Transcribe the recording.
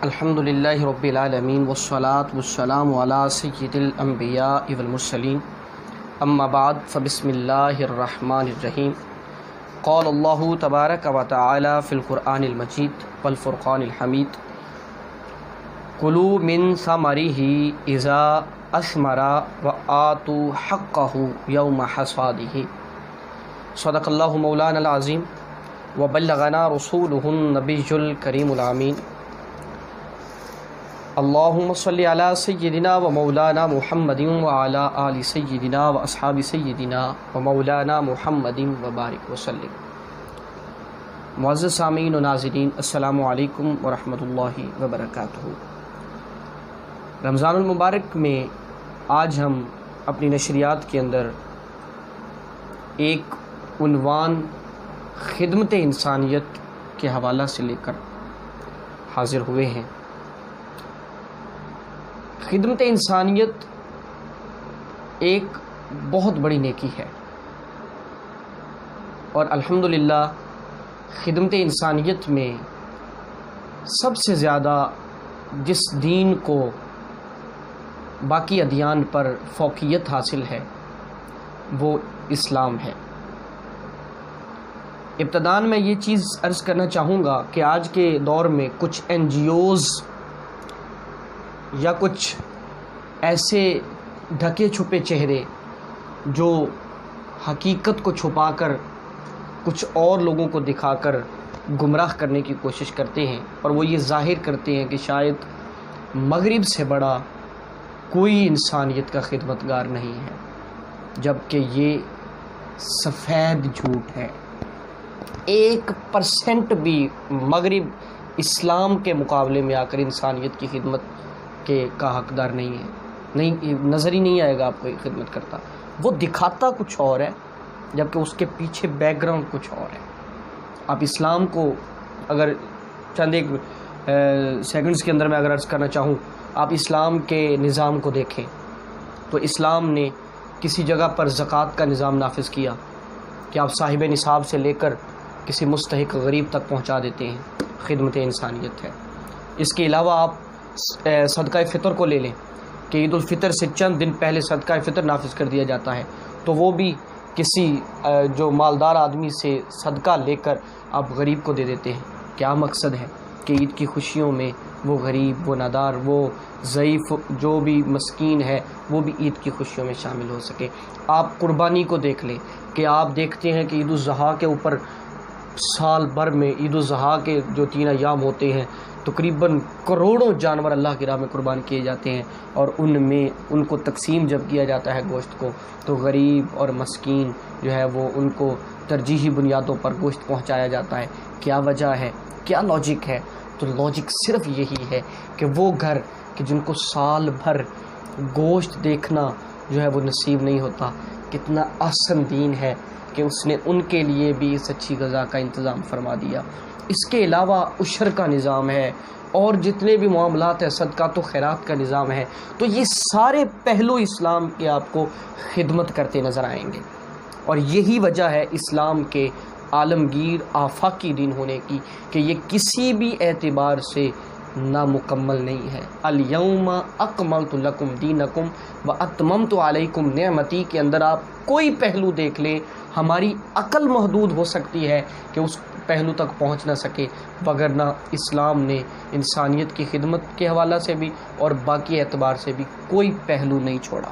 الحمدللہ رب العالمین والصلاة والسلام علی سید الانبیاء والمرسلین اما بعد فبسم اللہ الرحمن الرحیم قال اللہ تبارک و تعالی فی القرآن المجید والفرقان الحمید کلوا من ثمرہ اذا اثمر وآتوا حقہ یوم حصادہ صدق اللہ مولانا العظیم وبلغنا رسولہ النبی الکریم الامین اللہم صلی علی سیدنا و مولانا محمد وعلی آل سیدنا و اصحاب سیدنا و مولانا محمد وبارک وسلم۔ معزز سامعین و ناظرین، السلام علیکم ورحمۃ اللہ وبرکاتہ۔ رمضان المبارک میں آج ہم اپنی نشریات کے اندر ایک عنوان خدمت انسانیت کے حوالہ سے لے کر حاضر ہوئے ہیں۔ خدمت انسانیت ایک بہت بڑی نیکی ہے، اور الحمدللہ خدمت انسانیت میں سب سے زیادہ جس دین کو باقی ادیان پر فوقیت حاصل ہے وہ اسلام ہے۔ ابتداً میں یہ چیز عرض کرنا چاہوں گا کہ آج کے دور میں کچھ این جی اوز یا کچھ ایسے ڈھکے چھپے چہرے جو حقیقت کو چھپا کر کچھ اور لوگوں کو دکھا کر گمراہ کرنے کی کوشش کرتے ہیں، اور وہ یہ ظاہر کرتے ہیں کہ شاید مغرب سے بڑا کوئی انسانیت کا خدمتگار نہیں ہے، جبکہ یہ سفید جھوٹ ہے۔ 1% بھی مغرب اسلام کے مقابلے میں آ کر انسانیت کی خدمت کا حقدار نہیں، نظر ہی نہیں آئے گا آپ کو خدمت کرتا۔ وہ دکھاتا کچھ اور ہے، جبکہ اس کے پیچھے بیک گراؤنڈ کچھ اور ہے۔ آپ اسلام کو اگر چند ایک سیکنڈز کے اندر میں اگر عرض کرنا چاہوں، آپ اسلام کے نظام کو دیکھیں تو اسلام نے کسی جگہ پر زکوٰۃ کا نظام نافذ کیا کہ آپ صاحب نصاب سے لے کر کسی مستحق غریب تک پہنچا دیتے ہیں، خدمت انسانیت ہے۔ اس کے علاوہ آپ صدقہ فطر کو لے لیں کہ عید الفطر سے چند دن پہلے صدقہ فطر نافذ کر دیا جاتا ہے، تو وہ بھی کسی جو مالدار آدمی سے صدقہ لے کر آپ غریب کو دے دیتے ہیں۔ کیا مقصد ہے کہ عید کی خوشیوں میں وہ غریب، وہ نادار، وہ ضعیف، جو بھی مسکین ہے، وہ بھی عید کی خوشیوں میں شامل ہو سکے۔ آپ قربانی کو دیکھ لیں کہ آپ دیکھتے ہیں کہ عید الاضحیٰ کے اوپر سال بھر میں عید الاضحیٰ کے جو 3 ایام ہوتے ہیں تقریباً کروڑوں جانور اللہ کی راہ میں قربان کیے جاتے ہیں، اور ان کو تقسیم جب کیا جاتا ہے گوشت کو، تو غریب اور مسکین جو ہے وہ ان کو ترجیحی بنیادوں پر گوشت پہنچایا جاتا ہے۔ کیا وجہ ہے، کیا لاجک ہے؟ تو لاجک صرف یہی ہے کہ وہ گھر کہ جن کو سال بھر گوشت دیکھنا جو ہے وہ نصیب نہیں ہوتا، کتنا احسن دین ہے کہ اس نے ان کے لیے بھی اس اچھی غذا کا انتظام فرما دیا۔ اس کے علاوہ عشر کا نظام ہے، اور جتنے بھی معاملات ہیں، صدقات و خیرات کا نظام ہے، تو یہ سارے پہلو اسلام کے آپ کو خدمت کرتے نظر آئیں گے، اور یہی وجہ ہے اسلام کے عالمگیر آفاقی دین ہونے کی کہ یہ کسی بھی اعتبار سے نامکمل نہیں ہے۔ الیوم اکملت لکم دینکم واتممت علیکم نعمتی کے اندر آپ کوئی پہلو دیکھ لیں، ہماری عقل محدود ہو سکتی ہے کہ اس پہلو تک پہنچ نہ سکے، وگرنہ اسلام نے انسانیت کی خدمت کے حوالہ سے بھی اور باقی اعتبار سے بھی کوئی پہلو نہیں چھوڑا۔